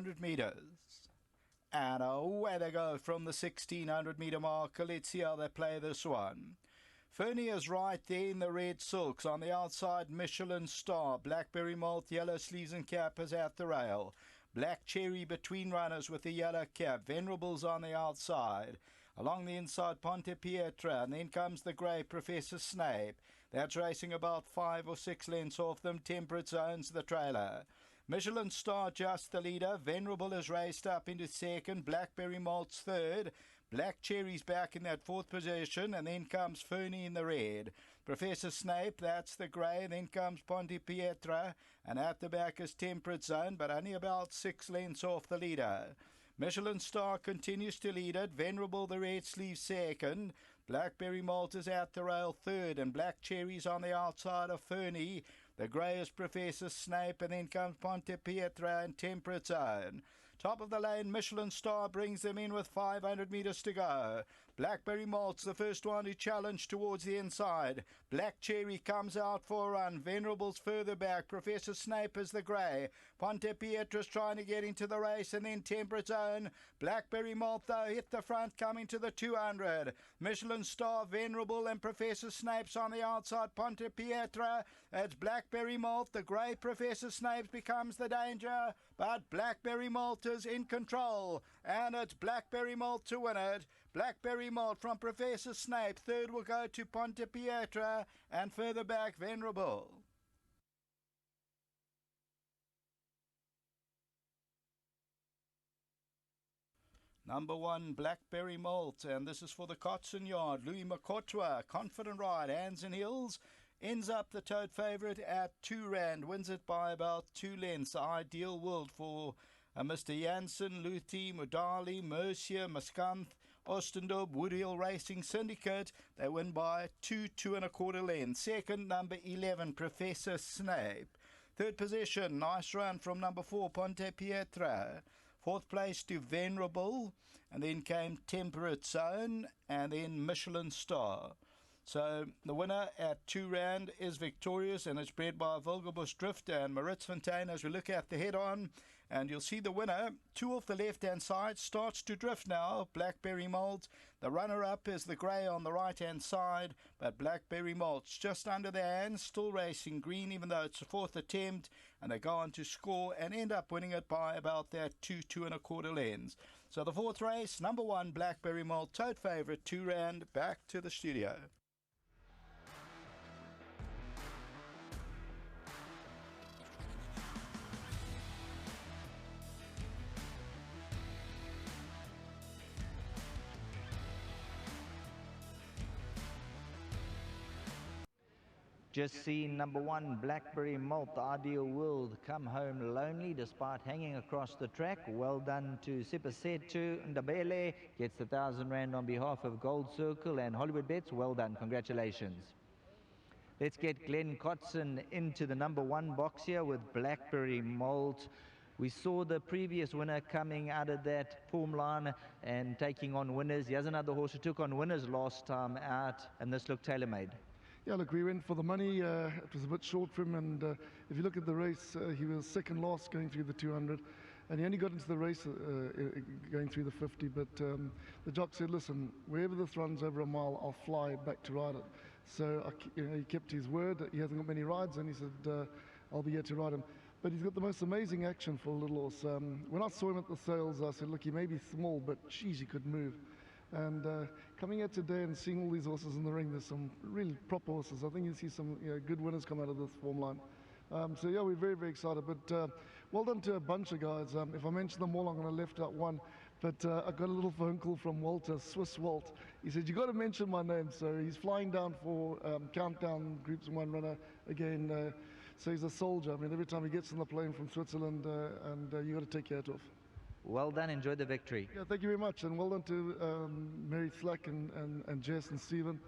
1600 meters. And away they go from the 1600 meter marker. Let's see how they play this one. Fernie is right there in the red silks. On the outside, Michelin Star. Blackberry Malt, yellow sleeves and cap is at the rail. Black Cherry between runners with the yellow cap. Venerable's on the outside. Along the inside, Ponte Pietra, and then comes the grey Professor Snape. That's racing about 5 or 6 lengths off them. Temperate Zone's the trailer. Michelin Star just the leader. Venerable is raced up into second. Blackberry Malt's third. Black Cherry's back in that fourth position, and then comes Fernie in the red. Professor Snape, that's the grey, and then comes Ponte Pietra, and at the back is Temperate Zone, but only about 6 lengths off the leader. Michelin Star continues to lead it. Venerable, the red sleeve, second. Blackberry Malt is at the rail third, and Black Cherry's on the outside of Fernie. The grey is Professor Snape, and then comes Ponte Pietra and Temperate Zone. Top of the lane, Michelin Star brings them in with 500 metres to go. Blackberry Malt's the first one to challenge towards the inside. Black Cherry comes out for a run. Venerable's further back. Professor Snape is the grey. Ponte Pietra's trying to get into the race, and then Temperate Zone. Blackberry Malt, though, hit the front, coming to the 200. Michelin Star, Venerable, and Professor Snape's on the outside. Ponte Pietra. It's Blackberry Malt. The grey Professor Snape's becomes the danger, but Blackberry Malt is in control, and it's Blackberry Malt to win it. Blackberry Malt from Professor Snape. Third will go to Ponte Pietra, and further back, Venerable. Number 1, Blackberry Malt, and this is for the Kotson Yard. Louis Makotwa, confident ride, hands and heels. Ends up the tote favourite at R2, wins it by about 2 lengths. Ideal World for Mr. Janssen, Luthi, Mudali, Mercier, Muskanth, Ostendorp, Woodhill Racing Syndicate. They win by 2 2.25 lengths. Second, number 11, Professor Snape. Third position, nice run from number 4, Ponte Pietra. Fourth place to Venerable, and then came Temperate Zone, and then Michelin Star. So the winner at R2 is victorious, and it's bred by Volgerbos Drifter and Maritz Fontaine as we look at the head-on. And you'll see the winner, 2 off the left-hand side, starts to drift now, Blackberry Malt. The runner-up is the grey on the right-hand side, but Blackberry Malt's just under the hands, still racing green, even though it's the 4th attempt, and they go on to score and end up winning it by about that 2 2.25 lengths. So the 4th race, number 1, Blackberry Malt, tote favourite, R2, back to the studio. Just seen number 1, Blackberry Malt, the Ideal World, come home lonely despite hanging across the track. Well done to Sipasetu Ndabele, gets the R1,000 on behalf of Gold Circle and Hollywoodbets. Well done, congratulations. Let's get Glenn Kotson into the number 1 box here with Blackberry Malt. We saw the previous winner coming out of that form line and taking on winners. He has another horse who took on winners last time out, and this looked tailor-made. Yeah, look, we went for the money. It was a bit short for him, and if you look at the race, he was second last going through the 200, and he only got into the race going through the 50, but the jock said, listen, wherever this runs over a mile, I'll fly back to ride it. So he kept his word. He hasn't got many rides, and he said, I'll be here to ride him. But he's got the most amazing action for a little horse. When I saw him at the sales, I said, look, he may be small, but geez, he could move. And coming here today and seeing all these horses in the ring, there's some really proper horses. I think you'll see some good winners come out of this form line. So yeah, we're very, very excited. But well done to a bunch of guys. If I mention them all, I'm going to left out one. But I got a little phone call from Walter, Swiss Walt. He said, you got to mention my name. So he's flying down for Countdown Groups 1 runner again. So he's a soldier. I mean, every time he gets on the plane from Switzerland, and you got to take your hat off. Well done, enjoy the victory. Yeah, thank you very much, and well done to Mary Slack and Jess and Stephen.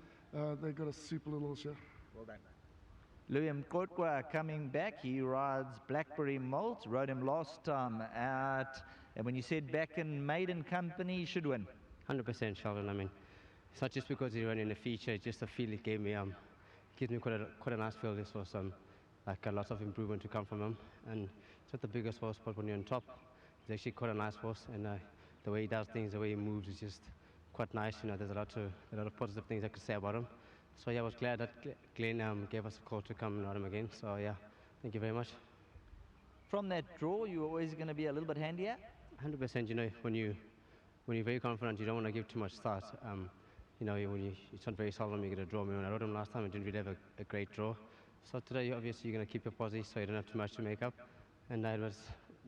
They've got a super little show. Well done. Louis Mkotwa coming back. He rides Blackberry Malt, rode him last time out. And when you said back in maiden company, he should win. 100%, Sheldon. I mean, it's not just because he ran in a feature, it's just a feel it gave me. Gives me quite a nice feel. This was like a lot of improvement to come from him. And it's not the biggest horse, but when you're on top, he's actually quite a nice horse, and the way he does things, the way he moves is just quite nice. You know, there's a lot of positive things I could say about him. So yeah, I was glad that Glenn gave us a call to come and ride him again. So yeah, thank you very much. From that draw, you were always going to be a little bit handier? 100%. You know, when you're very confident, you don't want to give too much start. You know, it's not very seldom you get a draw. I mean, when I rode him last time, I didn't really have a great draw. So today, obviously, you're going to keep your posse, so you don't have too much to make up. And it was,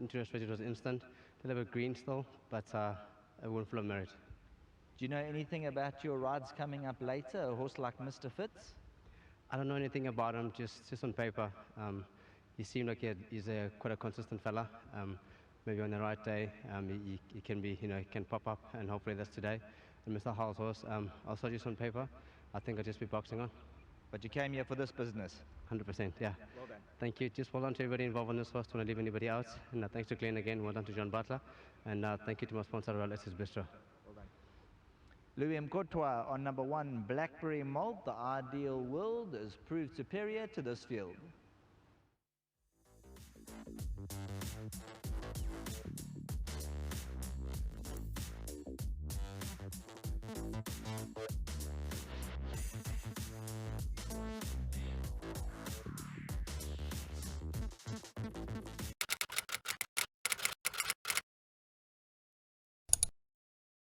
it was instant. A little bit green still, but a win full of merit. Do you know anything about your rides coming up later, a horse like Mr. Fitz? I don't know anything about him, just on paper. He seemed like he's quite a consistent fella. Maybe on the right day, he can be, you know, he can pop up, and hopefully that's today. And Mr. Hall's horse, also just on paper, I think I'll just be boxing on. But you came here for this business? 100%, yeah. Well done. Thank you. Just well done to everybody involved in this horse. Don't want to leave anybody out. And thanks to Glenn again. Well done to John Butler. And thank you to my sponsor, Alexis Bistro. Well done. Louis Mkotwa on number 1, Blackberry Malt. The Ideal World has proved superior to this field.